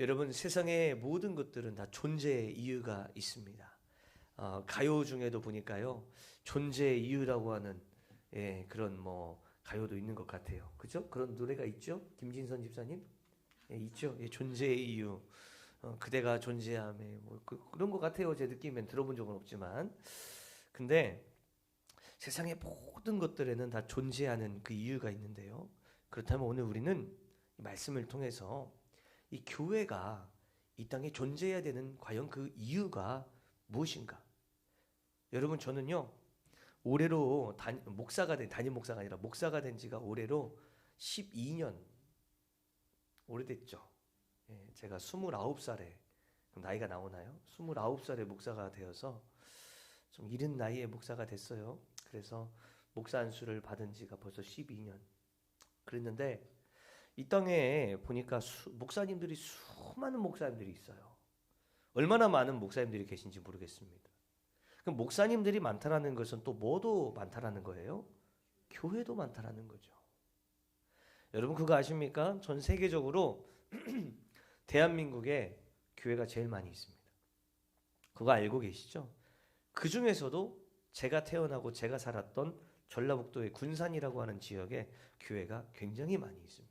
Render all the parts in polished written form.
여러분, 세상의 모든 것들은 다 존재의 이유가 있습니다. 가요 중에도 보니까요, 존재의 이유라고 하는 그런 가요도 있는 것 같아요. 그죠? 그런 노래가 있죠? 김진선 집사님? 있죠? 존재의 이유. 그대가 존재함에 그런 것 같아요. 제 느낌엔 들어본 적은 없지만. 근데 세상의 모든 것들에는 다 존재하는 그 이유가 있는데요. 그렇다면 오늘 우리는 이 말씀을 통해서 이 교회가 이 땅에 존재해야 되는 과연 그 이유가 무엇인가? 여러분, 저는요, 올해로 담임 목사가 아니라 목사가 된 지가 올해로 12년 오래됐죠. 제가 29살에, 나이가 나오나요? 29살에 목사가 되어서 좀 이른 나이에 목사가 됐어요. 그래서 목사 안수를 받은 지가 벌써 12년. 그랬는데 이 땅에 보니까 목사님들이 수많은 목사님들이 있어요. 얼마나 많은 목사님들이 계신지 모르겠습니다. 그럼 목사님들이 많다라는 것은 또 뭐도 많다라는 거예요? 교회도 많다라는 거죠. 여러분, 그거 아십니까? 전 세계적으로 대한민국에 교회가 제일 많이 있습니다. 그거 알고 계시죠? 그 중에서도 제가 태어나고 제가 살았던 전라북도의 군산이라고 하는 지역에 교회가 굉장히 많이 있습니다.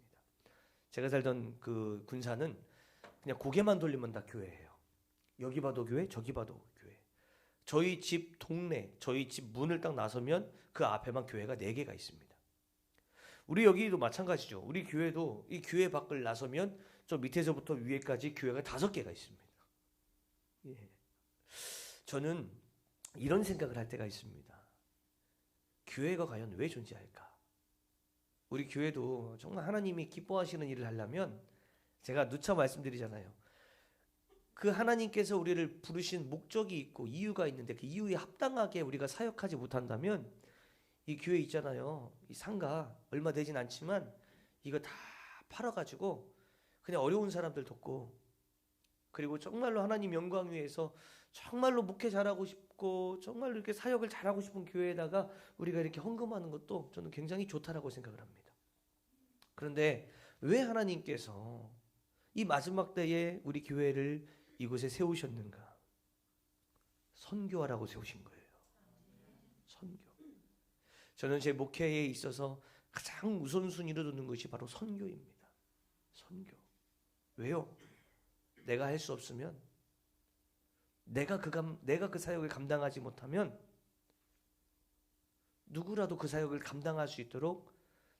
제가 살던 그 군산은 그냥 고개만 돌리면 다 교회예요. 여기 봐도 교회, 저기 봐도 교회. 저희 집 동네, 저희 집 문을 딱 나서면 그 앞에만 교회가 4개가 있습니다. 우리 여기도 마찬가지죠. 우리 교회도 이 교회 밖을 나서면 저 밑에서부터 위에까지 교회가 5개가 있습니다. 저는 이런 생각을 할 때가 있습니다. 교회가 과연 왜 존재할까? 우리 교회도 정말 하나님이 기뻐하시는 일을 하려면, 제가 누차 말씀드리잖아요. 그 하나님께서 우리를 부르신 목적이 있고 이유가 있는데 그 이유에 합당하게 우리가 사역하지 못한다면, 이 교회 있잖아요, 이 상가 얼마 되진 않지만 이거 다 팔아가지고 그냥 어려운 사람들 돕고, 그리고 정말로 하나님 영광 위해서 정말로 목회 잘하고 싶고 정말로 이렇게 사역을 잘하고 싶은 교회에다가 우리가 이렇게 헌금하는 것도 저는 굉장히 좋다라고 생각을 합니다. 그런데 왜 하나님께서 이 마지막 때에 우리 교회를 이곳에 세우셨는가? 선교하라고 세우신 거예요. 선교. 저는 제 목회에 있어서 가장 우선순위로 두는 것이 바로 선교입니다. 선교. 왜요? 내가 할 수 없으면, 내가 그 사역을 감당하지 못하면 누구라도 그 사역을 감당할 수 있도록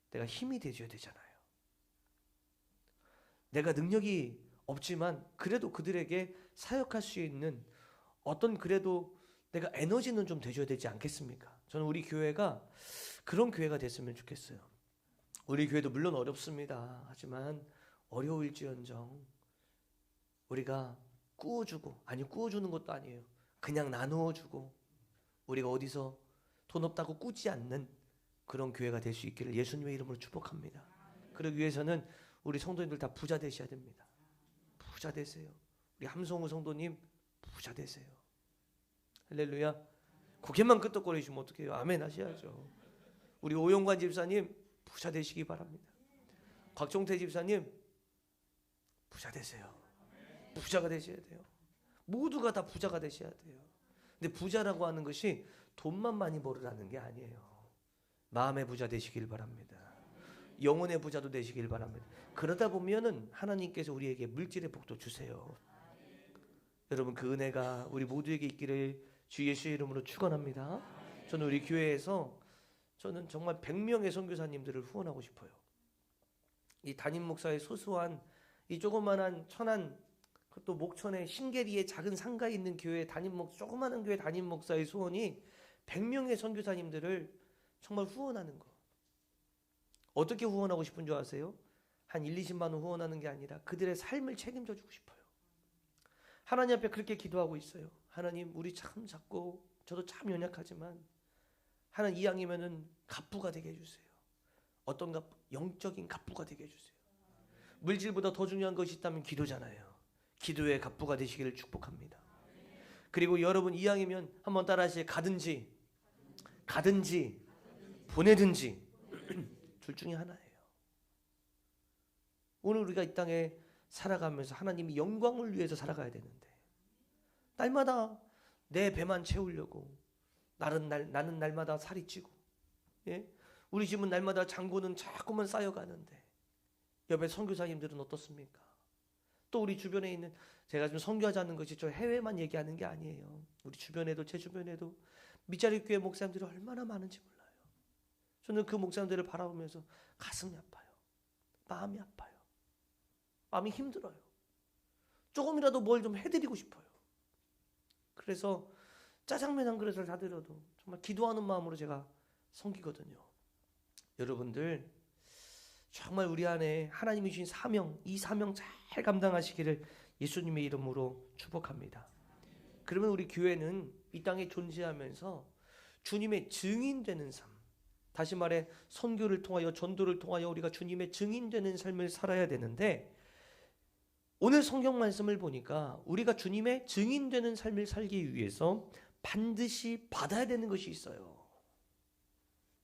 내가 힘이 돼줘야 되잖아요. 내가 능력이 없지만 그래도 그들에게 사역할 수 있는 어떤, 그래도 내가 에너지는 좀 돼줘야 되지 않겠습니까? 저는 우리 교회가 그런 교회가 됐으면 좋겠어요. 우리 교회도 물론 어렵습니다. 하지만 어려울지언정 우리가 꾸어주고, 아니 꾸어주는 것도 아니에요. 그냥 나누어주고, 우리가 어디서 돈 없다고 꾸지 않는 그런 교회가 될 수 있기를 예수님의 이름으로 축복합니다. 그러기 위해서는 우리 성도님들 다 부자 되셔야 됩니다. 부자 되세요. 우리 함성우 성도님 부자 되세요. 할렐루야. 고개만 끄덕거리시면 어떡해요? 아멘 하셔야죠. 우리 오영관 집사님 부자 되시기 바랍니다. 곽종태 집사님 부자 되세요. 부자가 되셔야 돼요. 모두가 다 부자가 되셔야 돼요. 근데 부자라고 하는 것이 돈만 많이 벌으라는 게 아니에요. 마음의 부자 되시길 바랍니다. 영혼의 부자도 되시길 바랍니다. 그러다 보면은 하나님께서 우리에게 물질의 복도 주세요. 여러분, 그 은혜가 우리 모두에게 있기를 주 예수의 이름으로 축원합니다. 저는 우리 교회에서 저는 정말 100명의 선교사님들을 후원하고 싶어요. 이 담임 목사의 소소한 이 조그만한 천안, 또 목천의 신계리의 작은 상가에 있는 교회 조그마한 교회 담임 목사의 소원이 100명의 선교사님들을 정말 후원하는 거. 어떻게 후원하고 싶은 줄 아세요? 한 1, 20만 원 후원하는 게 아니라 그들의 삶을 책임져 주고 싶어요. 하나님 앞에 그렇게 기도하고 있어요. 하나님, 우리 참 작고 저도 참 연약하지만 하나님, 이왕이면은 갑부가 되게 해주세요. 어떤 갑부? 영적인 갑부가 되게 해주세요. 물질보다 더 중요한 것이 있다면 기도잖아요. 기도의 갑부가 되시기를 축복합니다. 그리고 여러분, 이왕이면 한번 따라하시죠. 가든지 보내든지 둘 중에 하나예요. 오늘 우리가 이 땅에 살아가면서 하나님이 영광을 위해서 살아가야 되는데 날마다 내 배만 채우려고 나는 날마다 살이 찌고, 예? 우리 집은 날마다 잔고는 자꾸만 쌓여가는데 옆에 선교사님들은 어떻습니까? 또 우리 주변에 있는, 제가 지금 선교하자는 것이 저 해외만 얘기하는 게 아니에요. 우리 주변에도, 제 주변에도 밑자리 교회 목사님들이 얼마나 많은지 몰라요. 저는 그 목사님들을 바라보면서 가슴이 아파요. 마음이 아파요. 마음이 힘들어요. 조금이라도 뭘 좀 해드리고 싶어요. 그래서 짜장면 한 그릇을 사드려도 정말 기도하는 마음으로 제가 섬기거든요. 여러분들 정말 우리 안에 하나님이 주신 사명, 이 사명 잘 감당하시기를 예수님의 이름으로 축복합니다. 그러면 우리 교회는 이 땅에 존재하면서 주님의 증인되는 삶, 다시 말해 선교를 통하여, 전도를 통하여 우리가 주님의 증인되는 삶을 살아야 되는데, 오늘 성경 말씀을 보니까 우리가 주님의 증인되는 삶을 살기 위해서 반드시 받아야 되는 것이 있어요.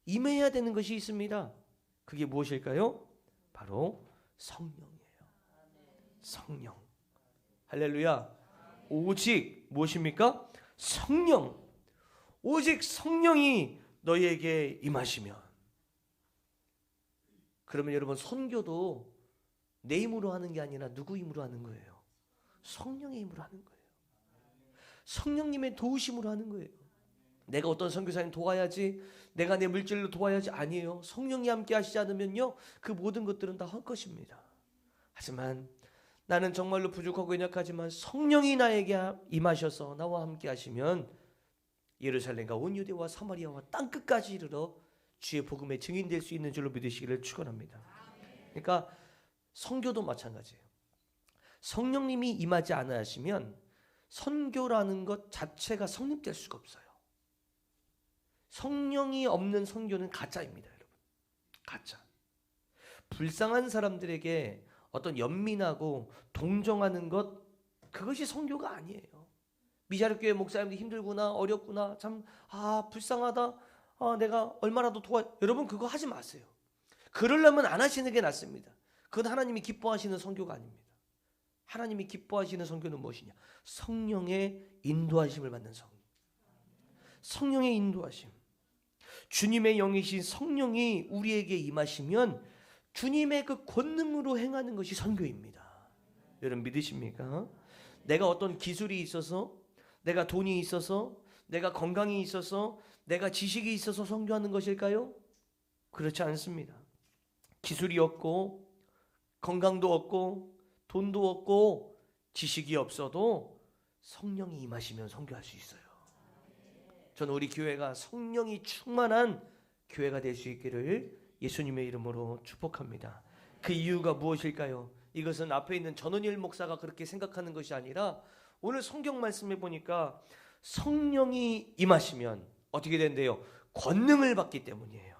임해야 되는 것이 있습니다. 그게 무엇일까요? 바로 성령이에요. 성령. 할렐루야. 오직 무엇입니까? 성령. 오직 성령이 너희에게 임하시면. 그러면 여러분, 선교도 내 힘으로 하는 게 아니라 누구 힘으로 하는 거예요? 성령의 힘으로 하는 거예요. 성령님의 도우심으로 하는 거예요. 내가 어떤 선교사님 도와야지, 내가 내 물질로 도와야지, 아니에요. 성령이 함께 하시지 않으면요, 그 모든 것들은 다 헛것입니다. 하지만 나는 정말로 부족하고 연약하지만 성령이 나에게 임하셔서 나와 함께 하시면 예루살렘과 온 유대와 사마리아와 땅끝까지 이르러 주의 복음의 증인될 수 있는 줄로 믿으시기를 축원합니다. 그러니까 선교도 마찬가지예요. 성령님이 임하지 않아 하시면 선교라는 것 자체가 성립될 수가 없어요. 성령이 없는 선교는 가짜입니다, 여러분. 가짜. 불쌍한 사람들에게 어떤 연민하고 동정하는 것, 그것이 선교가 아니에요. 미자립교회 목사님들 힘들구나, 어렵구나, 참 불쌍하다, 내가 얼마라도 여러분 그거 하지 마세요. 그러려면 안 하시는 게 낫습니다. 그건 하나님이 기뻐하시는 선교가 아닙니다. 하나님이 기뻐하시는 선교는 무엇이냐? 성령의 인도하심을 받는 선교. 성령의 인도하심. 주님의 영이신 성령이 우리에게 임하시면 주님의 그 권능으로 행하는 것이 선교입니다. 여러분 믿으십니까? 내가 어떤 기술이 있어서, 내가 돈이 있어서, 내가 건강이 있어서, 내가 지식이 있어서 선교하는 것일까요? 그렇지 않습니다. 기술이 없고 건강도 없고 돈도 없고 지식이 없어도 성령이 임하시면 선교할 수 있어요. 저는 우리 교회가 성령이 충만한 교회가 될 수 있기를 예수님의 이름으로 축복합니다. 그 이유가 무엇일까요? 이것은 앞에 있는 전원일 목사가 그렇게 생각하는 것이 아니라 오늘 성경 말씀에 보니까 성령이 임하시면 어떻게 된대요? 권능을 받기 때문이에요.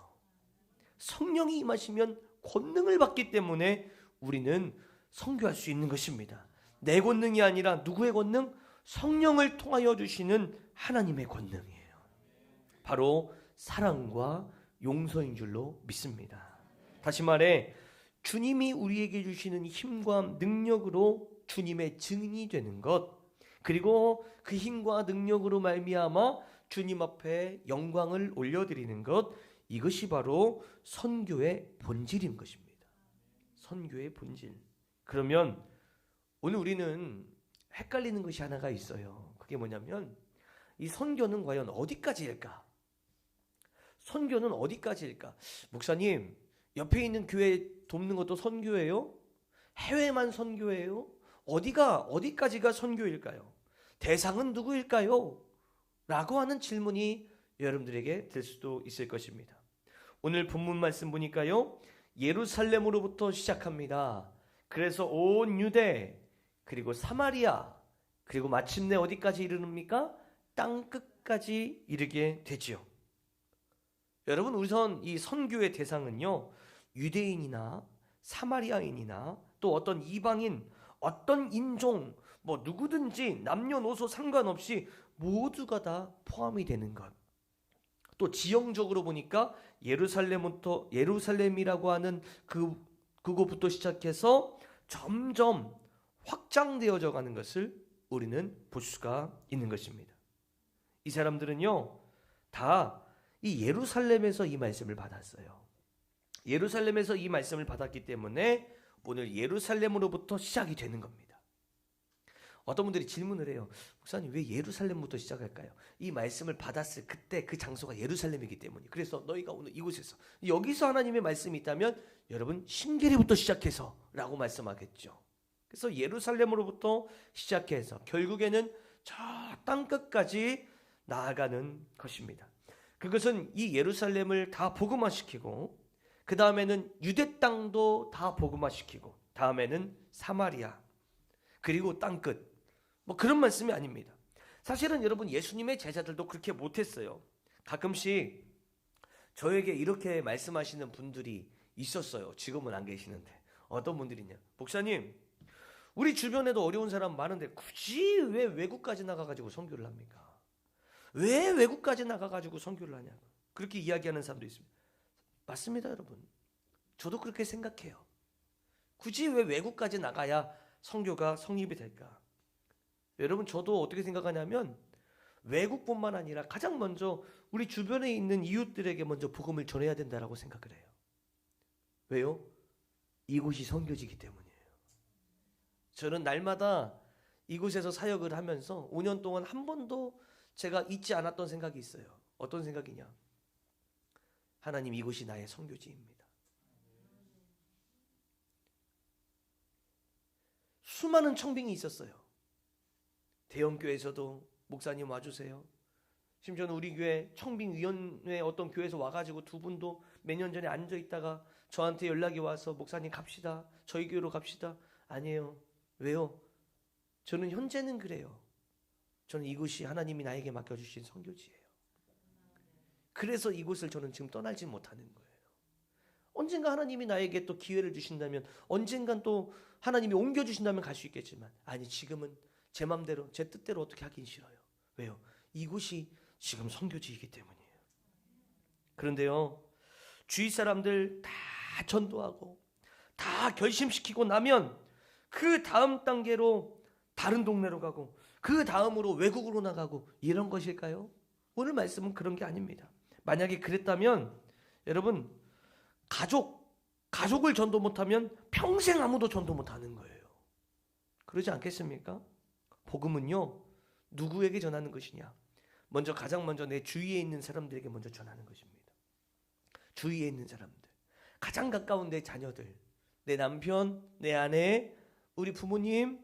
성령이 임하시면 권능을 받기 때문에 우리는 선교할 수 있는 것입니다. 내 권능이 아니라 누구의 권능? 성령을 통하여 주시는 하나님의 권능이에요. 바로 사랑과 용서인 줄로 믿습니다. 다시 말해 주님이 우리에게 주시는 힘과 능력으로 주님의 증인이 되는 것, 그리고 그 힘과 능력으로 말미암아 주님 앞에 영광을 올려드리는 것, 이것이 바로 선교의 본질인 것입니다. 선교의 본질. 그러면 오늘 우리는 헷갈리는 것이 하나가 있어요. 그게 뭐냐면 이 선교는 과연 어디까지일까? 선교는 어디까지일까? 목사님, 옆에 있는 교회 돕는 것도 선교예요? 해외만 선교예요? 어디까지가 선교일까요? 대상은 누구일까요? 라고 하는 질문이 여러분들에게 들 수도 있을 것입니다. 오늘 본문 말씀 보니까요, 예루살렘으로부터 시작합니다. 그래서 온 유대, 그리고 사마리아, 그리고 마침내 어디까지 이르릅니까? 땅 끝까지 이르게 되지요. 여러분, 우선 이 선교의 대상은요, 유대인이나 사마리아인이나 또 어떤 이방인, 어떤 인종, 누구든지 남녀노소 상관없이 모두가 다 포함이 되는 것. 또 지형적으로 보니까 예루살렘이라고 하는 그곳부터 시작해서 점점 확장되어져 가는 것을 우리는 볼 수가 있는 것입니다. 이 사람들은요, 다 이 예루살렘에서 이 말씀을 받았어요. 예루살렘에서 이 말씀을 받았기 때문에 오늘 예루살렘으로부터 시작이 되는 겁니다. 어떤 분들이 질문을 해요. 목사님, 왜 예루살렘부터 시작할까요? 이 말씀을 받았을 그때 그 장소가 예루살렘이기 때문이에요. 그래서 너희가 오늘 이곳에서, 여기서 하나님의 말씀이 있다면 여러분 신계리부터 시작해서 라고 말씀하겠죠. 그래서 예루살렘으로부터 시작해서 결국에는 저 땅끝까지 나아가는 것입니다. 그것은 이 예루살렘을 다 복음화시키고, 그 다음에는 유대 땅도 다 복음화시키고, 다음에는 사마리아, 그리고 땅끝, 뭐 그런 말씀이 아닙니다. 사실은 여러분, 예수님의 제자들도 그렇게 못했어요. 가끔씩 저에게 이렇게 말씀하시는 분들이 있었어요. 지금은 안 계시는데. 어떤 분들이냐, 목사님, 우리 주변에도 어려운 사람 많은데 굳이 왜 외국까지 나가가지고 선교를 합니까? 왜 외국까지 나가가지고 선교를 하냐고 그렇게 이야기하는 사람도 있습니다. 맞습니다, 여러분. 저도 그렇게 생각해요. 굳이 왜 외국까지 나가야 선교가 성립이 될까? 여러분, 저도 어떻게 생각하냐면 외국뿐만 아니라 가장 먼저 우리 주변에 있는 이웃들에게 먼저 복음을 전해야 된다라고 생각을 해요. 왜요? 이곳이 선교지이기 때문이에요. 저는 날마다 이곳에서 사역을 하면서 5년 동안 한 번도 제가 잊지 않았던 생각이 있어요. 어떤 생각이냐? 하나님, 이곳이 나의 선교지입니다. 수많은 청빙이 있었어요. 대형교회에서도 목사님 와주세요. 심지어는 우리 교회 청빙위원회 어떤 교회에서 와가지고 두 분도 몇 년 전에 앉아있다가 저한테 연락이 와서 목사님 갑시다. 저희 교회로 갑시다. 아니에요. 왜요? 저는 현재는 그래요. 저는 이곳이 하나님이 나에게 맡겨주신 선교지예요. 그래서 이곳을 저는 지금 떠나지 못하는 거예요. 언젠가 하나님이 나에게 또 기회를 주신다면, 언젠간 또 하나님이 옮겨주신다면 갈 수 있겠지만, 아니, 지금은 제 맘대로 제 뜻대로 어떻게 하긴 싫어요. 왜요? 이곳이 지금 선교지이기 때문이에요. 그런데요, 주위 사람들 다 전도하고 다 결심시키고 나면 그 다음 단계로 다른 동네로 가고, 그 다음으로 외국으로 나가고, 이런 것일까요? 오늘 말씀은 그런 게 아닙니다. 만약에 그랬다면 여러분, 가족을 전도 못하면 평생 아무도 전도 못하는 거예요. 그러지 않겠습니까? 복음은요, 누구에게 전하는 것이냐? 가장 먼저 내 주위에 있는 사람들에게 먼저 전하는 것입니다. 주위에 있는 사람들, 가장 가까운 내 자녀들, 내 남편, 내 아내, 우리 부모님,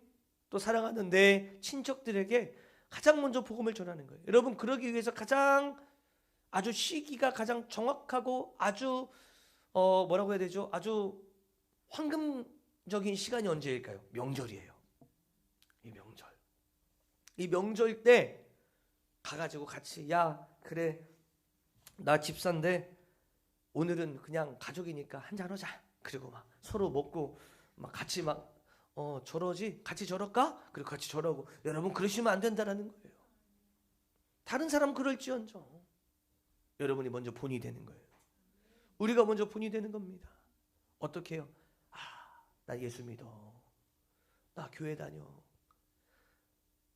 또 사랑하는 내 친척들에게 가장 먼저 복음을 전하는 거예요. 여러분, 그러기 위해서 아주 시기가 가장 정확하고 아주 뭐라고 해야 되죠? 아주 황금적인 시간이 언제일까요? 명절이에요. 이 명절 때 가가지고 같이, 야, 그래, 나 집사인데 오늘은 그냥 가족이니까 한잔 하자. 그리고 막 서로 먹고 막 같이 막 저러지? 같이 저럴까? 그리고 같이 저러고. 여러분, 그러시면 안 된다라는 거예요. 다른 사람 그럴지언정 여러분이 먼저 본이 되는 거예요. 우리가 먼저 본이 되는 겁니다. 어떻게 해요? 나 예수 믿어. 나 교회 다녀.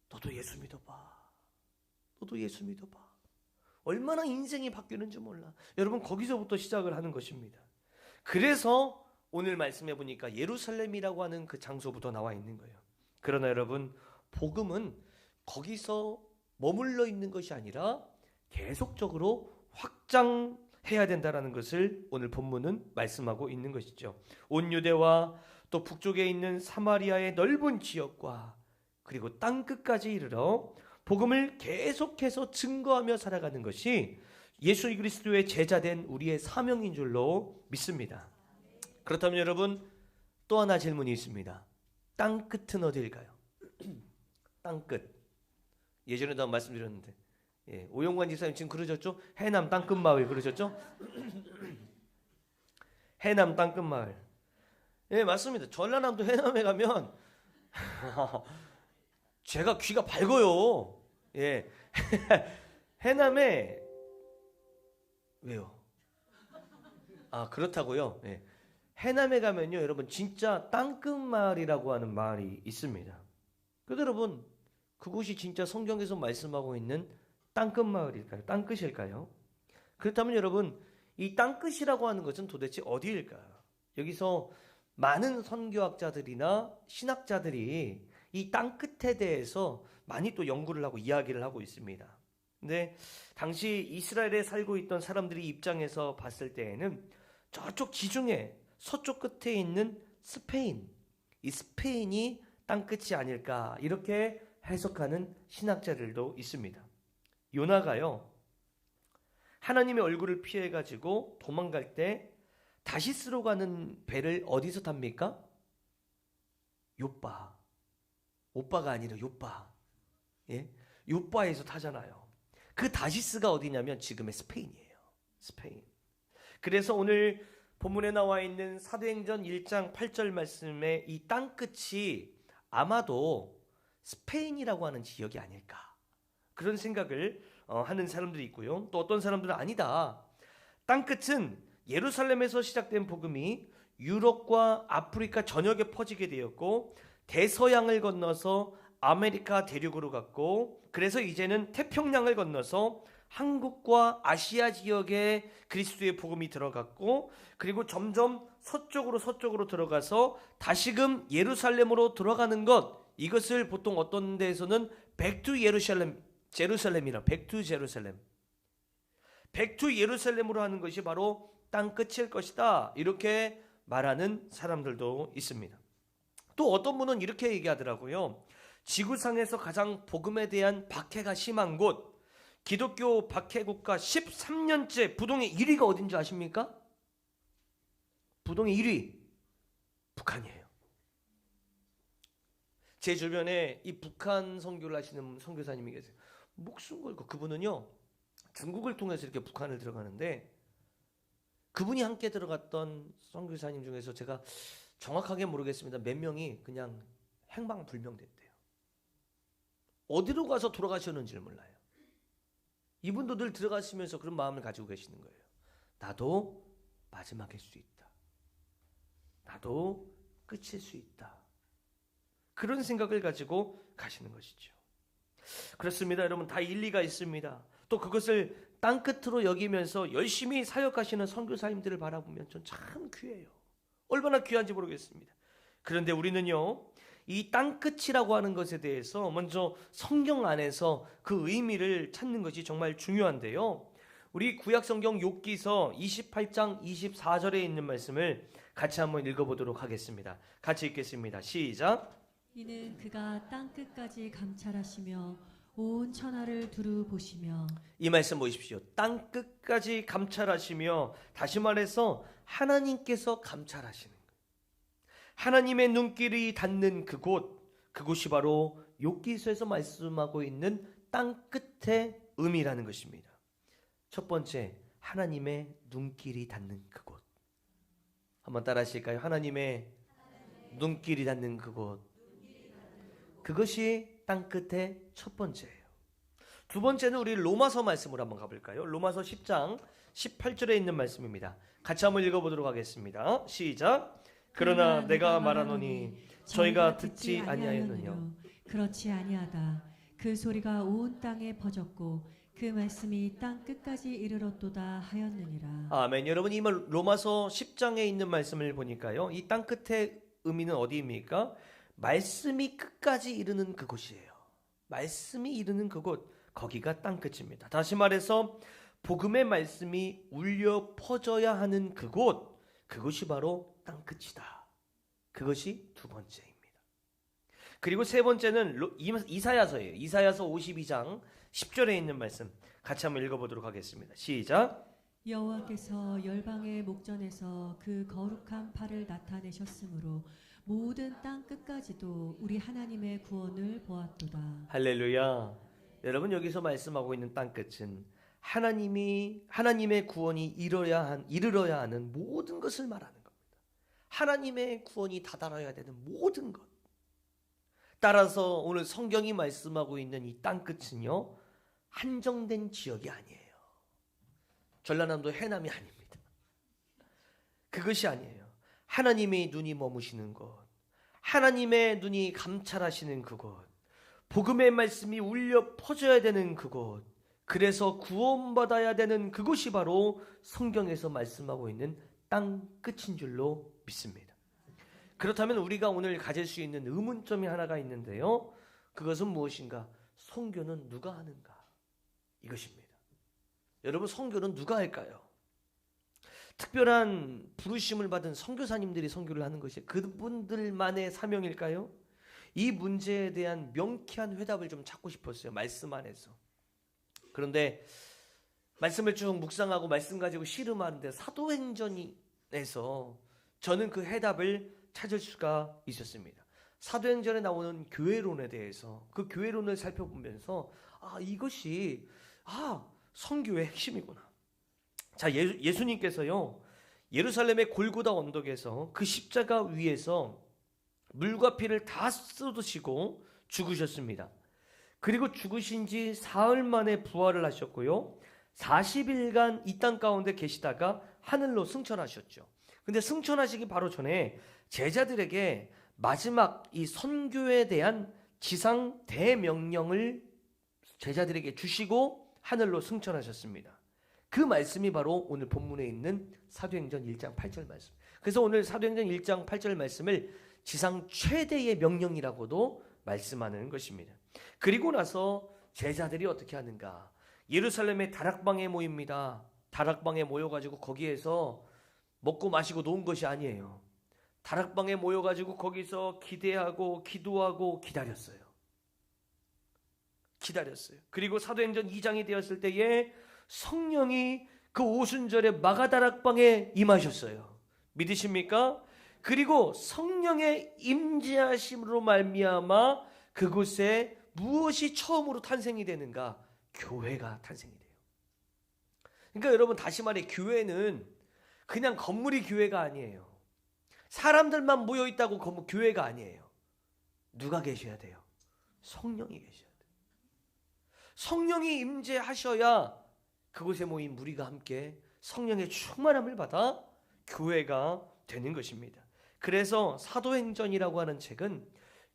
너도 예수 믿어봐. 너도 예수 믿어봐. 얼마나 인생이 바뀌는지 몰라. 여러분, 거기서부터 시작을 하는 것입니다. 그래서 오늘 말씀해 보니까 예루살렘이라고 하는 그 장소부터 나와 있는 거예요. 그러나 여러분, 복음은 거기서 머물러 있는 것이 아니라 계속적으로 확장해야 된다는 것을 오늘 본문은 말씀하고 있는 것이죠. 온 유대와 또 북쪽에 있는 사마리아의 넓은 지역과 그리고 땅끝까지 이르러 복음을 계속해서 증거하며 살아가는 것이 예수 그리스도의 제자된 우리의 사명인 줄로 믿습니다. 그렇다면 여러분, 또 하나 질문이 있습니다. 땅끝은 어디일까요? 땅끝. 예전에도 한번 말씀드렸는데, 오영관 지사님 지금 그러셨죠? 해남 땅끝마을 그러셨죠? 해남 땅끝마을. 예, 맞습니다. 전라남도 해남에 가면 제가 귀가 밝아요. 예. 해남에 왜요? 그렇다고요? 예. 해남에 가면요, 여러분 진짜 땅끝 마을이라고 하는 마을이 있습니다. 그래서 여러분 그곳이 진짜 성경에서 말씀하고 있는 땅끝 마을일까요? 땅끝일까요? 그렇다면 여러분 이 땅끝이라고 하는 것은 도대체 어디일까요? 여기서 많은 선교학자들이나 신학자들이 이 땅끝에 대해서 많이 또 연구를 하고 이야기를 하고 있습니다. 근데 당시 이스라엘에 살고 있던 사람들이 입장에서 봤을 때에는 저쪽 지중해 서쪽 끝에 있는 스페인, 이 스페인이 땅끝이 아닐까 이렇게 해석하는 신학자들도 있습니다. 요나가요, 하나님의 얼굴을 피해가지고 도망갈 때 다시스로 가는 배를 어디서 탑니까? 요빠. 오빠가 아니라 요빠. 예? 요빠에서 타잖아요. 그 다시스가 어디냐면 지금의 스페인이에요. 스페인. 그래서 오늘 본문에 나와 있는 사도행전 1장 8절 말씀의 이 땅끝이 아마도 스페인이라고 하는 지역이 아닐까. 그런 생각을 하는 사람들이 있고요. 또 어떤 사람들은 아니다. 땅끝은 예루살렘에서 시작된 복음이 유럽과 아프리카 전역에 퍼지게 되었고 대서양을 건너서 아메리카 대륙으로 갔고 그래서 이제는 태평양을 건너서 한국과 아시아 지역에 그리스도의 복음이 들어갔고 그리고 점점 서쪽으로 들어가서 다시금 예루살렘으로 들어가는 것 이것을 보통 어떤 데에서는 back to 제루살렘이라 back to 제루살렘 back to 예루살렘으로 하는 것이 바로 땅끝일 것이다 이렇게 말하는 사람들도 있습니다. 또 어떤 분은 이렇게 얘기하더라고요. 지구상에서 가장 복음에 대한 박해가 심한 곳 기독교 박해국가 13년째 부동의 1위가 어딘지 아십니까? 부동의 1위 북한이에요. 제 주변에 이 북한 선교를 하시는 선교사님이 계세요. 목숨 걸고 그분은요 중국을 통해서 이렇게 북한을 들어가는데 그분이 함께 들어갔던 선교사님 중에서 제가 정확하게 모르겠습니다. 몇 명이 그냥 행방불명됐대요. 어디로 가서 돌아가셨는지를 몰라요. 이분도 늘 들어가시면서 그런 마음을 가지고 계시는 거예요. 나도 마지막일 수 있다. 나도 끝일 수 있다. 그런 생각을 가지고 가시는 것이죠. 그렇습니다. 여러분 다 일리가 있습니다. 또 그것을 땅끝으로 여기면서 열심히 사역하시는 선교사님들을 바라보면 전 참 귀해요. 얼마나 귀한지 모르겠습니다. 그런데 우리는요. 이 땅끝이라고 하는 것에 대해서 먼저 성경 안에서 그 의미를 찾는 것이 정말 중요한데요. 우리 구약성경 욥기서 28장 24절에 있는 말씀을 같이 한번 읽어보도록 하겠습니다. 같이 읽겠습니다. 시작. 이는 그가 땅끝까지 감찰하시며 온 천하를 두루 보시며 이 말씀 보십시오. 땅끝까지 감찰하시며 다시 말해서 하나님께서 감찰하시는 거예요. 하나님의 눈길이 닿는 그곳이 바로 욥기서에서 말씀하고 있는 땅끝의 의미라는 것입니다. 첫 번째, 하나님의 눈길이 닿는 그곳. 한번 따라 하실까요? 하나님의 눈길이 닿는 그곳. 그것이 땅끝의 첫 번째예요. 두 번째는 우리 로마서 말씀으로 한번 가볼까요? 로마서 10장 18절에 있는 말씀입니다. 같이 한번 읽어보도록 하겠습니다. 시작. 그러나 내가 말하노니 저희가 듣지 아니하였느냐. 그렇지 아니하다. 그 소리가 온 땅에 퍼졌고 그 말씀이 땅 끝까지 이르렀도다 하였느니라. 아멘. 여러분 이 로마서 10장에 있는 말씀을 보니까요. 이 땅 끝의 의미는 어디입니까? 말씀이 끝까지 이르는 그곳이에요. 말씀이 이르는 그곳, 거기가 땅 끝입니다. 다시 말해서 복음의 말씀이 울려 퍼져야 하는 그곳, 그것이 바로 땅 끝이다. 그것이 두 번째입니다. 그리고 세 번째는 이사야서예요. 이사야서 52장 10절에 있는 말씀 같이 한번 읽어보도록 하겠습니다. 시작. 여호와께서 열방의 목전에서 그 거룩한 팔을 나타내셨으므로 모든 땅 끝까지도 우리 하나님의 구원을 보았도다. 할렐루야. 여러분 여기서 말씀하고 있는 땅 끝은 하나님의 구원이 이르러야 하는 모든 것을 말하는 겁니다. 하나님의 구원이 다다라야 되는 모든 것. 따라서 오늘 성경이 말씀하고 있는 이 땅 끝은요. 한정된 지역이 아니에요. 전라남도 해남이 아닙니다. 그것이 아니에요. 하나님의 눈이 머무시는 곳, 하나님의 눈이 감찰하시는 그곳, 복음의 말씀이 울려 퍼져야 되는 그곳, 그래서 구원받아야 되는 그곳이 바로 성경에서 말씀하고 있는 땅 끝인 줄로 믿습니다. 그렇다면 우리가 오늘 가질 수 있는 의문점이 하나가 있는데요. 그것은 무엇인가? 선교는 누가 하는가? 이것입니다. 여러분, 선교는 누가 할까요? 특별한 부르심을 받은 선교사님들이 선교를 하는 것이 그분들만의 사명일까요? 이 문제에 대한 명쾌한 회답을 좀 찾고 싶었어요. 말씀 안에서. 그런데 말씀을 쭉 묵상하고 말씀 가지고 씨름하는데 사도행전에서 저는 그 해답을 찾을 수가 있었습니다. 사도행전에 나오는 교회론에 대해서 그 교회론을 살펴보면서 이것이 선교의 핵심이구나. 자, 예수님께서요, 예루살렘의 골고다 언덕에서 그 십자가 위에서 물과 피를 다 쏟으시고 죽으셨습니다. 그리고 죽으신 지 사흘 만에 부활을 하셨고요. 40일간 이 땅 가운데 계시다가 하늘로 승천하셨죠. 근데 승천하시기 바로 전에 제자들에게 마지막 이 선교에 대한 지상 대명령을 제자들에게 주시고 하늘로 승천하셨습니다. 그 말씀이 바로 오늘 본문에 있는 사도행전 1장 8절 말씀. 그래서 오늘 사도행전 1장 8절 말씀을 지상 최대의 명령이라고도 말씀하는 것입니다. 그리고 나서 제자들이 어떻게 하는가? 예루살렘의 다락방에 모입니다. 다락방에 모여가지고 거기에서 먹고 마시고 노는 것이 아니에요. 다락방에 모여가지고 거기서 기대하고 기도하고 기다렸어요. 그리고 사도행전 2장이 되었을 때에 성령이 그 오순절에 마가다락방에 임하셨어요. 믿으십니까? 그리고 성령의 임재하심으로 말미암아 그곳에 무엇이 처음으로 탄생이 되는가? 교회가 탄생이 돼요. 그러니까 여러분, 다시 말해 교회는 그냥 건물이 교회가 아니에요. 사람들만 모여 있다고 교회가 아니에요. 누가 계셔야 돼요? 성령이 계셔야 돼요. 성령이 임재하셔야 그곳에 모인 무리가 함께 성령의 충만함을 받아 교회가 되는 것입니다. 그래서 사도행전이라고 하는 책은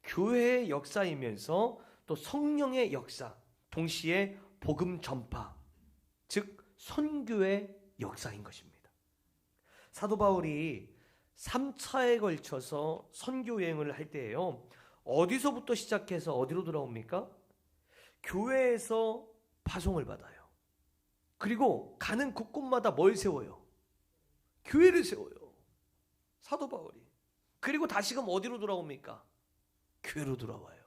교회의 역사이면서 또 성령의 역사, 동시에 복음 전파, 즉 선교의 역사인 것입니다. 사도 바울이 3차에 걸쳐서 선교 여행을 할 때에요, 어디서부터 시작해서 어디로 돌아옵니까? 교회에서 파송을 받아요. 그리고 가는 곳곳마다 뭘 세워요? 교회를 세워요. 사도 바울이. 그리고 다시금 어디로 돌아옵니까? 교회로 돌아와요.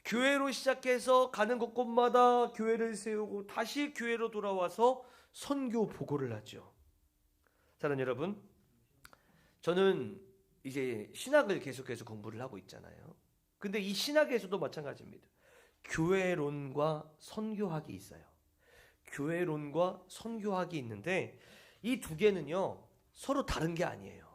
교회로 시작해서 가는 곳곳마다 교회를 세우고 다시 교회로 돌아와서 선교 보고를 하죠. 사랑하는 여러분, 저는 이제 신학을 계속해서 공부를 하고 있잖아요. 근데 이 신학에서도 마찬가지입니다. 교회론과 선교학이 있어요. 교회론과 선교학이 있는데 이 두 개는요, 서로 다른 게 아니에요.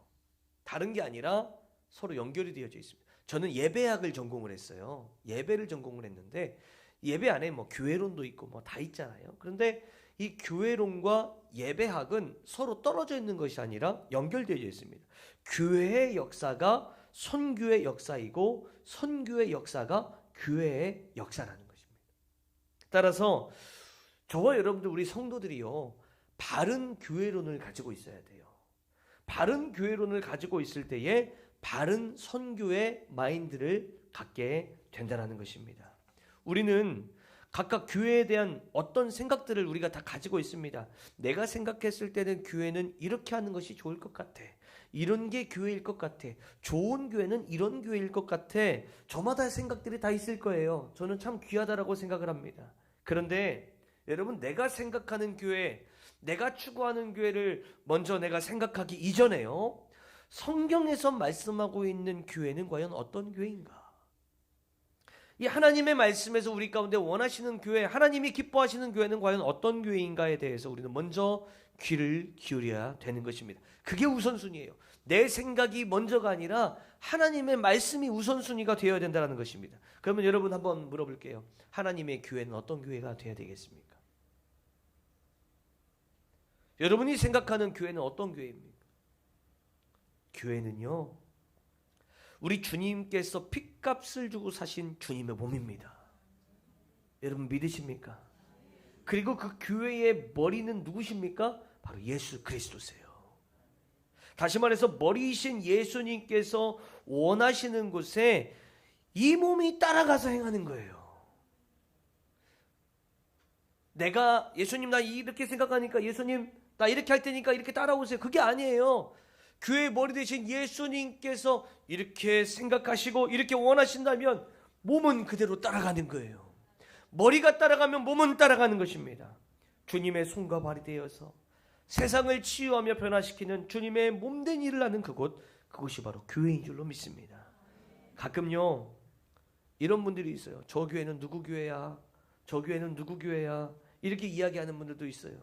다른 게 아니라 서로 연결이 되어져 있습니다. 저는 예배학을 전공을 했어요. 예배를 전공을 했는데 예배 안에 뭐 교회론도 있고 뭐 다 있잖아요. 그런데 이 교회론과 예배학은 서로 떨어져 있는 것이 아니라 연결되어 있습니다. 교회의 역사가 선교의 역사이고 선교의 역사가 교회의 역사라는 것입니다. 따라서 저와 여러분들, 우리 성도들이요, 바른 교회론을 가지고 있어야 돼요. 바른 교회론을 가지고 있을 때에 바른 선교의 마인드를 갖게 된다는 것입니다. 우리는 각각 교회에 대한 어떤 생각들을 우리가 다 가지고 있습니다. 내가 생각했을 때는 교회는 이렇게 하는 것이 좋을 것 같아. 이런 게 교회일 것 같아. 좋은 교회는 이런 교회일 것 같아. 저마다 생각들이 다 있을 거예요. 저는 참 귀하다라고 생각을 합니다. 그런데 여러분, 내가 생각하는 교회, 내가 추구하는 교회를 먼저 내가 생각하기 이전에요, 성경에서 말씀하고 있는 교회는 과연 어떤 교회인가? 이 하나님의 말씀에서 우리 가운데 원하시는 교회, 하나님이 기뻐하시는 교회는 과연 어떤 교회인가에 대해서 우리는 먼저 귀를 기울여야 되는 것입니다. 그게 우선순위예요. 내 생각이 먼저가 아니라 하나님의 말씀이 우선순위가 되어야 된다는 것입니다. 그러면 여러분, 한번 물어볼게요. 하나님의 교회는 어떤 교회가 되어야 되겠습니까? 여러분이 생각하는 교회는 어떤 교회입니까? 교회는요, 우리 주님께서 핏값을 주고 사신 주님의 몸입니다. 여러분 믿으십니까? 그리고 그 교회의 머리는 누구십니까? 바로 예수 그리스도세요. 다시 말해서 머리이신 예수님께서 원하시는 곳에 이 몸이 따라가서 행하는 거예요. 내가 예수님 나 이렇게 생각하니까 예수님 나 이렇게 할 테니까 이렇게 따라오세요. 그게 아니에요. 교회의 머리 되신 예수님께서 이렇게 생각하시고 이렇게 원하신다면 몸은 그대로 따라가는 거예요. 머리가 따라가면 몸은 따라가는 것입니다. 주님의 손과 발이 되어서 세상을 치유하며 변화시키는 주님의 몸된 일을 하는 그곳이 바로 교회인 줄로 믿습니다. 가끔요 이런 분들이 있어요. 저 교회는 누구 교회야? 저 교회는 누구 교회야? 이렇게 이야기하는 분들도 있어요.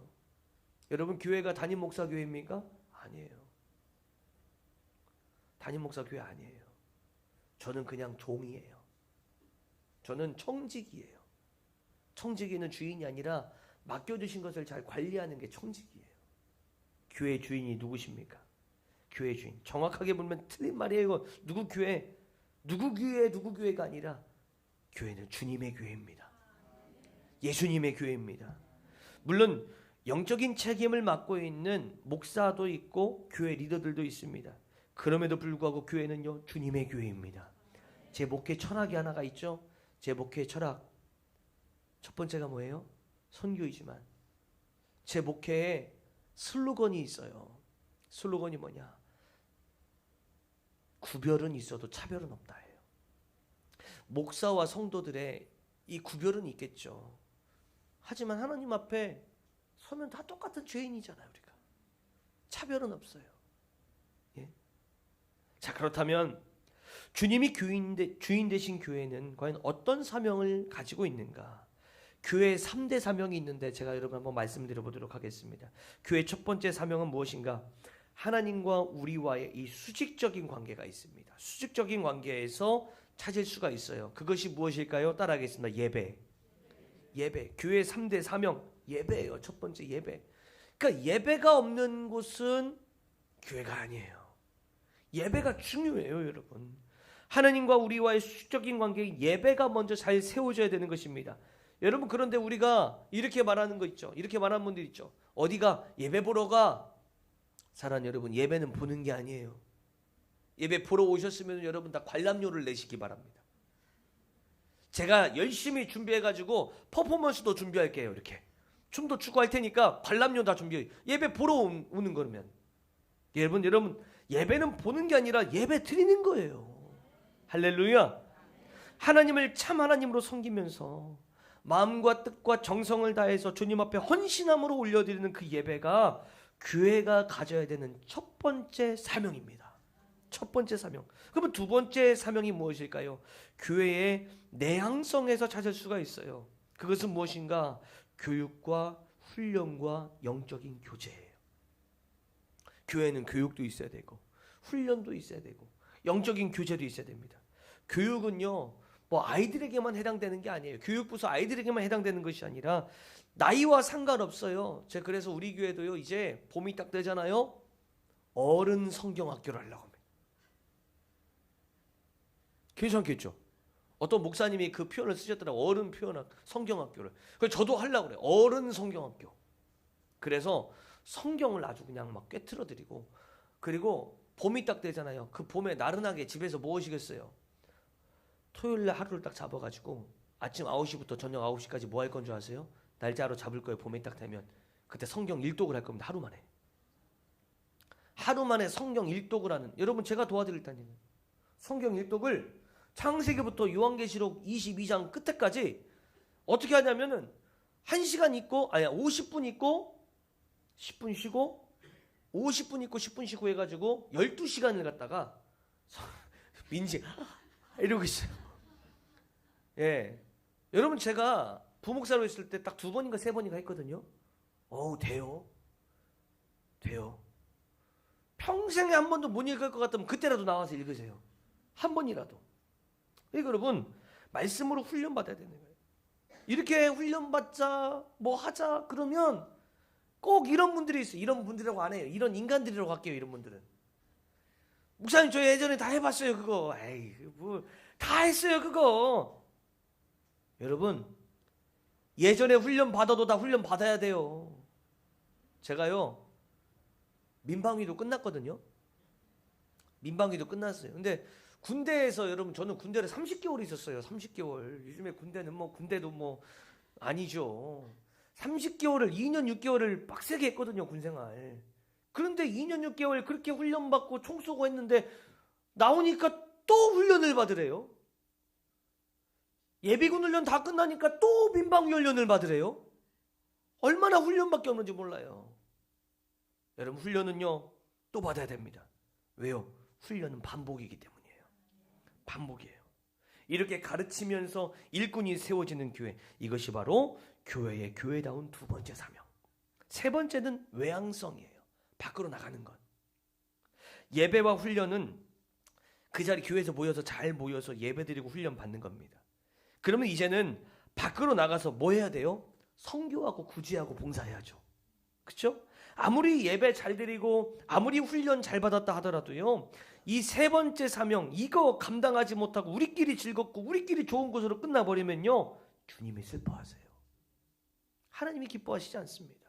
여러분 교회가 담임 목사 교회입니까? 아니에요. 담임 목사 교회 아니에요. 저는 그냥 종이에요. 저는 청직이에요. 청지기는 주인이 아니라 맡겨주신 것을 잘 관리하는 게 청지기예요. 교회 주인이 누구십니까? 교회 주인. 정확하게 보면 틀린 말이에요. 이거 누구 교회? 누구 교회가 아니라 교회는 주님의 교회입니다. 예수님의 교회입니다. 물론 영적인 책임을 맡고 있는 목사도 있고 교회 리더들도 있습니다. 그럼에도 불구하고 교회는요 주님의 교회입니다. 제 목회 철학이 하나가 있죠. 제 목회 철학 첫 번째가 뭐예요? 선교이지만 제 목회에 슬로건이 있어요. 슬로건이 뭐냐? 구별은 있어도 차별은 없다예요. 목사와 성도들의 이 구별은 있겠죠. 하지만 하나님 앞에 서면 다 똑같은 죄인이잖아요. 우리가 차별은 없어요. 예? 자 그렇다면 주님이 주인 되신 교회는 과연 어떤 사명을 가지고 있는가? 교회의 3대 사명이 있는데 제가 여러분 한번 말씀드려보도록 하겠습니다. 교회의 첫 번째 사명은 무엇인가? 하나님과 우리와의 이 수직적인 관계가 있습니다. 수직적인 관계에서 찾을 수가 있어요. 그것이 무엇일까요? 따라하겠습니다. 예배. 교회의 3대 사명 예배예요. 첫 번째 예배. 그러니까 예배가 없는 곳은 교회가 아니에요. 예배가 중요해요, 여러분. 하나님과 우리와의 수직적인 관계에 예배가 먼저 잘 세워져야 되는 것입니다. 여러분 그런데 우리가 이렇게 말하는 거 있죠. 이렇게 말하는 분들 있죠. 어디가 예배 보러 가. 사랑하는 여러분 예배는 보는 게 아니에요. 예배 보러 오셨으면 여러분 다 관람료를 내시기 바랍니다. 제가 열심히 준비해가지고 퍼포먼스도 준비할게요. 이렇게 춤도 추고 할 테니까 관람료 다 준비해요. 예배 보러 오는 거면 여러분 예배는 보는 게 아니라 예배 드리는 거예요. 할렐루야. 하나님을 참 하나님으로 섬기면서 마음과 뜻과 정성을 다해서 주님 앞에 헌신함으로 올려드리는 그 예배가 교회가 가져야 되는 첫 번째 사명입니다. 첫 번째 사명. 그러면 두 번째 사명이 무엇일까요? 교회의 내향성에서 찾을 수가 있어요. 그것은 무엇인가? 교육과 훈련과 영적인 교제예요. 교회는 교육도 있어야 되고 훈련도 있어야 되고 영적인 교제도 있어야 됩니다. 교육은요 뭐 아이들에게만 해당되는 게 아니에요. 교육부서 아이들에게만 해당되는 것이 아니라 나이와 상관없어요. 제가 그래서 우리 교회도요 이제 봄이 딱 되잖아요. 어른 성경학교를 하려고 합니다. 괜찮겠죠? 어떤 목사님이 그 표현을 쓰셨더라고요. 어른 성경학교를. 그래서 저도 하려고 그래요. 어른 성경학교. 그래서 성경을 아주 그냥 막 꿰트러 드리고 그리고 봄이 딱 되잖아요. 그 봄에 나른하게 집에서 뭐 하시겠어요? 토요일날 하루를 딱 잡아가지고 아침 9시부터 저녁 9시까지 뭐 할 건 줄 아세요? 날짜로 잡을 거예요. 봄이 딱 되면 그때 성경 일독을 할 겁니다. 하루 만에 성경 일독을 하는 여러분 제가 도와드릴 테니까 성경 일독을 창세기부터 요한계시록 22장 끝에까지 어떻게 하냐면은 1시간 있고 50분 있고 10분 쉬고 50분 있고 10분 쉬고 해가지고 12시간을 갖다가 민지 이러고 있어요. 예, 여러분 제가 부목사로 있을 때 딱 2번인가 3번인가 했거든요. 돼요. 평생에 한 번도 못 읽을 것 같으면 그때라도 나와서 읽으세요. 한 번이라도. 그러니까 여러분 말씀으로 훈련받아야 되는 거예요. 이렇게 훈련받자 뭐 하자 그러면 꼭 이런 분들이 있어요. 이런 분들이라고 안 해요. 이런 인간들이라고 할게요. 이런 분들은 목사님 저 예전에 다 해봤어요 그거. 에이 뭐 다 했어요 그거. 여러분 예전에 훈련 받아도 다 훈련 받아야 돼요. 제가요 민방위도 끝났거든요. 민방위도 끝났어요. 근데 군대에서 여러분 저는 군대를 30개월 있었어요. 30개월. 요즘에 군대는 뭐 군대도 뭐 아니죠. 30개월을 2년 6개월을 빡세게 했거든요. 군생활. 그런데 2년 6개월 그렇게 훈련받고 총 쏘고 했는데 나오니까 또 훈련을 받으래요. 예비군 훈련 다 끝나니까 또 민방위 훈련을 받으래요. 얼마나 훈련밖에 없는지 몰라요. 여러분 훈련은요 또 받아야 됩니다. 왜요? 훈련은 반복이기 때문이에요. 반복이에요. 이렇게 가르치면서 일꾼이 세워지는 교회, 이것이 바로 교회의 교회다운 두 번째 사명. 세 번째는 외향성이에요. 밖으로 나가는 것. 예배와 훈련은 그 자리 교회에서 모여서 잘 모여서 예배드리고 훈련 받는 겁니다. 그러면 이제는 밖으로 나가서 뭐 해야 돼요? 선교하고 구제하고 봉사해야죠. 그렇죠? 아무리 예배 잘 드리고 아무리 훈련 잘 받았다 하더라도요, 이 세 번째 사명 이거 감당하지 못하고 우리끼리 즐겁고 우리끼리 좋은 곳으로 끝나버리면요 주님이 슬퍼하세요. 하나님이 기뻐하시지 않습니다.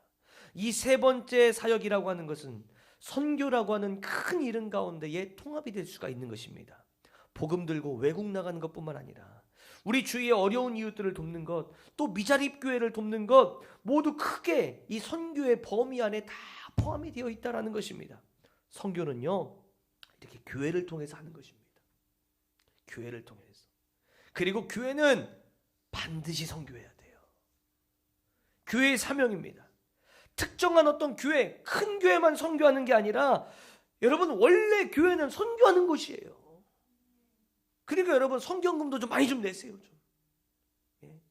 이 세 번째 사역이라고 하는 것은 선교라고 하는 큰 이름 가운데에 통합이 될 수가 있는 것입니다. 복음 들고 외국 나가는 것뿐만 아니라 우리 주위의 어려운 이웃들을 돕는 것, 또 미자립 교회를 돕는 것 모두 크게 이 선교의 범위 안에 다 포함이 되어 있다는 것입니다. 선교는요 이렇게 교회를 통해서 하는 것입니다. 교회를 통해서. 그리고 교회는 반드시 선교해야 돼요. 교회의 사명입니다. 특정한 어떤 교회, 큰 교회만 선교하는 게 아니라 여러분 원래 교회는 선교하는 곳이에요. 그러니까 여러분 성경금도 좀 많이 좀 내세요. 좀. 예.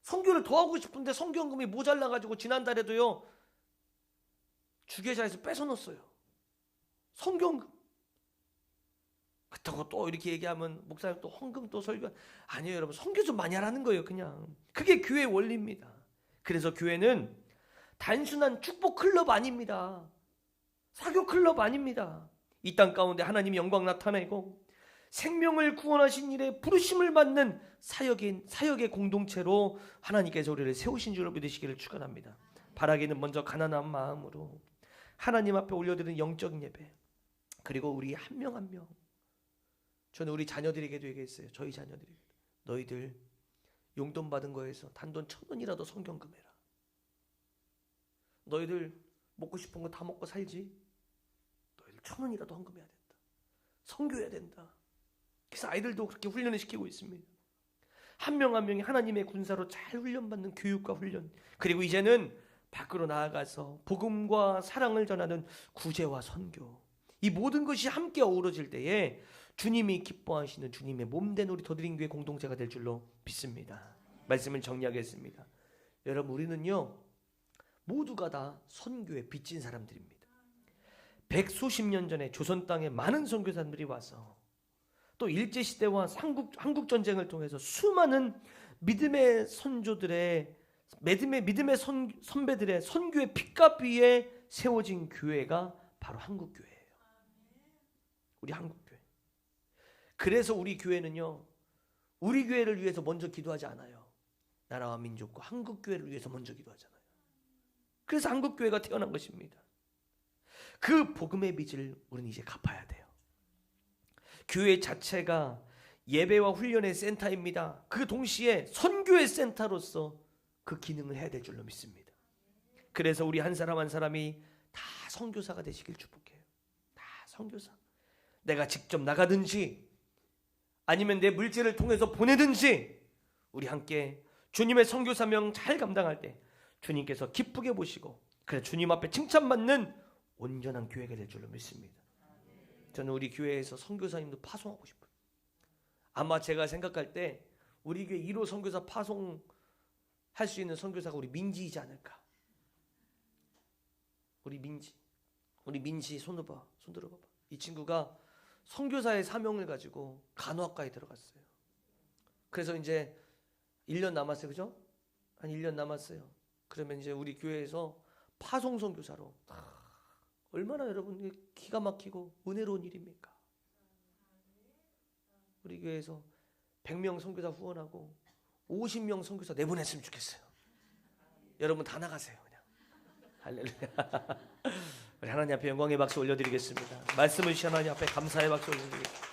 선교를 더 하고 싶은데 성경금이 모자라가지고 지난달에도요 주계좌에서 뺏어놓았어요. 성경금. 그렇다고 또 이렇게 얘기하면 목사님 또 헌금 또 설교. 아니에요 여러분, 선교 좀 많이 하라는 거예요. 그냥 그게 교회의 원리입니다. 그래서 교회는 단순한 축복 클럽 아닙니다. 사교 클럽 아닙니다. 이 땅 가운데 하나님의 영광 나타내고 생명을 구원하신 일에 부르심을 받는 사역의 공동체로 하나님께서 우리를 세우신 줄로 믿으시기를 축원합니다. 바라기는 먼저 가난한 마음으로 하나님 앞에 올려드리는 영적인 예배, 그리고 우리 한 명 한 명. 저는 우리 자녀들에게도 얘기했어요. 저희 자녀들에게 너희들 용돈 받은 거에서 단돈 1,000원이라도 성경금 해라. 너희들 먹고 싶은 거 다 먹고 살지? 너희들 1,000원이라도 헌금해야 된다. 선교해야 된다. 그래서 아이들도 그렇게 훈련을 시키고 있습니다. 한 명 한 명이 하나님의 군사로 잘 훈련받는 교육과 훈련, 그리고 이제는 밖으로 나아가서 복음과 사랑을 전하는 구제와 선교, 이 모든 것이 함께 어우러질 때에 주님이 기뻐하시는 주님의 몸된 우리 더드림 교회 공동체가 될 줄로 믿습니다. 말씀을 정리하겠습니다. 여러분 우리는요 모두가 다 선교에 빚진 사람들입니다. 백수십 년 전에 조선 땅에 많은 선교사들이 와서 또 일제시대와 한국전쟁을 통해서 수많은 믿음의 선조들의 믿음의 선배들의 선교의 핏값 위에 세워진 교회가 바로 한국교회예요. 우리 한국교회. 그래서 우리 교회는요 우리 교회를 위해서 먼저 기도하지 않아요. 나라와 민족과 한국교회를 위해서 먼저 기도하잖아요. 그래서 한국교회가 태어난 것입니다. 그 복음의 빚을 우리는 이제 갚아야 돼요. 교회 자체가 예배와 훈련의 센터입니다. 그 동시에 선교의 센터로서 그 기능을 해야 될 줄로 믿습니다. 그래서 우리 한 사람 한 사람이 다 선교사가 되시길 축복해요. 다 선교사. 내가 직접 나가든지 아니면 내 물질을 통해서 보내든지 우리 함께 주님의 선교 사명 잘 감당할 때 주님께서 기쁘게 보시고 그래 주님 앞에 칭찬받는 온전한 교회가 될 줄로 믿습니다. 저는 우리 교회에서 선교사님도 파송하고 싶어요. 아마 제가 생각할 때 우리 교회 1호 선교사 파송할 수 있는 선교사가 우리 민지이지 않을까. 우리 민지 손 들어봐봐. 이 친구가 선교사의 사명을 가지고 간호학과에 들어갔어요. 그래서 이제 1년 남았어요. 그죠? 한 1년 남았어요. 그러면 이제 우리 교회에서 파송 선교사로 얼마나 여러분 기가 막히고 은혜로운 일입니까? 우리 교회에서 100명 선교사 후원하고 50명 선교사 내보냈으면 좋겠어요. 여러분 다 나가세요 그냥. 할렐루야. 우리 하나님 앞에 영광의 박수 올려드리겠습니다. 말씀을 주신 하나님 앞에 감사의 박수 올려드리겠습니다.